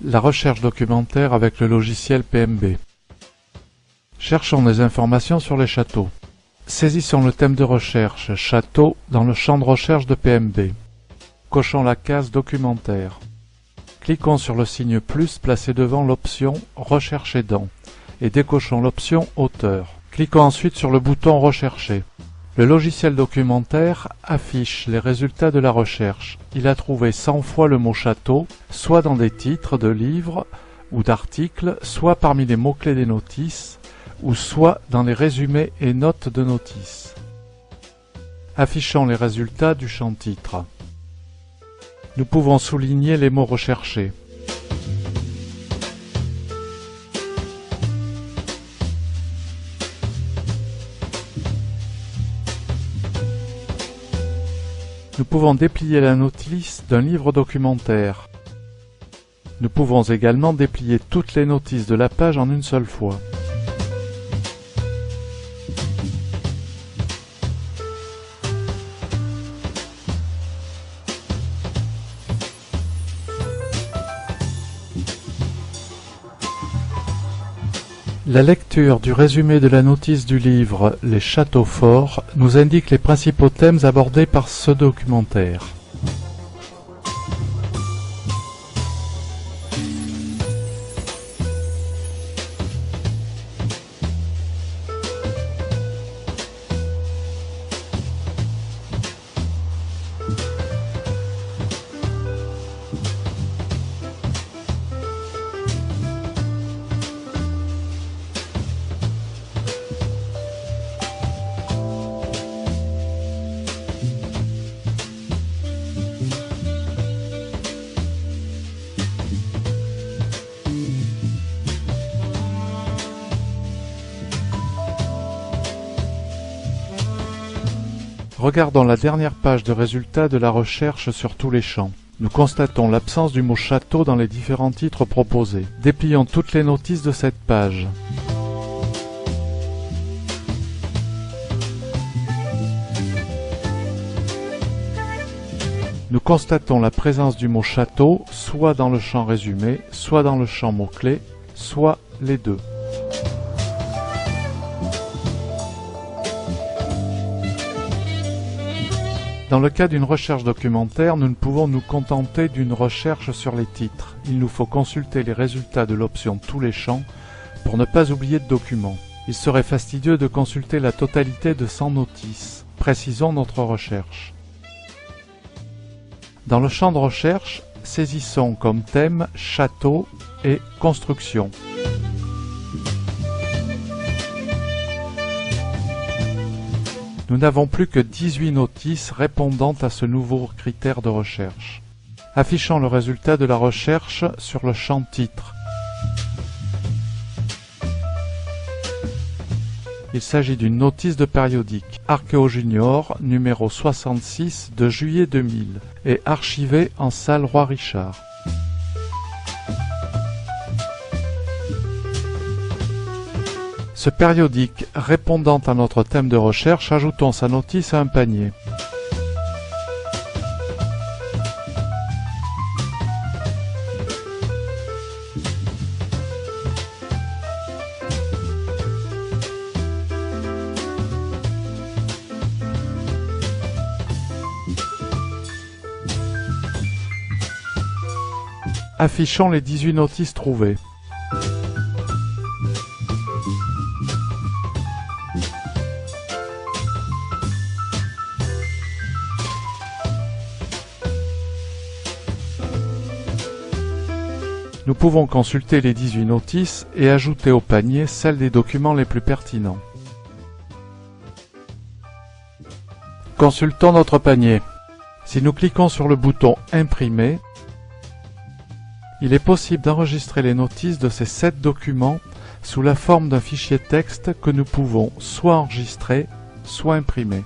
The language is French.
La recherche documentaire avec le logiciel PMB. Cherchons des informations sur les châteaux. Saisissons le thème de recherche « Château » dans le champ de recherche de PMB. Cochons la case « Documentaire ». Cliquons sur le signe plus placé devant l'option « Rechercher dans » et décochons l'option « Auteur ». Cliquons ensuite sur le bouton « Rechercher ». Le logiciel documentaire affiche les résultats de la recherche. Il a trouvé 100 fois le mot château, soit dans des titres de livres ou d'articles, soit parmi les mots-clés des notices, ou soit dans les résumés et notes de notices. Affichons les résultats du champ titre. Nous pouvons souligner les mots recherchés. Nous pouvons déplier la notice d'un livre documentaire. Nous pouvons également déplier toutes les notices de la page en une seule fois. La lecture du résumé de la notice du livre « Les châteaux forts » nous indique les principaux thèmes abordés par ce documentaire. Regardons la dernière page de résultats de la recherche sur tous les champs. Nous constatons l'absence du mot château dans les différents titres proposés. Déplions toutes les notices de cette page. Nous constatons la présence du mot château soit dans le champ résumé, soit dans le champ mots-clés, soit les deux. Dans le cas d'une recherche documentaire, nous ne pouvons nous contenter d'une recherche sur les titres. Il nous faut consulter les résultats de l'option « Tous les champs » pour ne pas oublier de documents. Il serait fastidieux de consulter la totalité de 100 notices. Précisons notre recherche. Dans le champ de recherche, saisissons comme thème « Château » et « Construction ». Nous n'avons plus que 18 notices répondant à ce nouveau critère de recherche. Affichons le résultat de la recherche sur le champ titre. Il s'agit d'une notice de périodique Archéo Junior, numéro 66 de juillet 2000 et archivée en salle Roi Richard. Ce périodique répondant à notre thème de recherche, ajoutons sa notice à un panier. Affichons les 18 notices trouvées. Nous pouvons consulter les 18 notices et ajouter au panier celles des documents les plus pertinents. Consultons notre panier. Si nous cliquons sur le bouton « Imprimer », il est possible d'enregistrer les notices de ces 7 documents sous la forme d'un fichier texte que nous pouvons soit enregistrer, soit imprimer.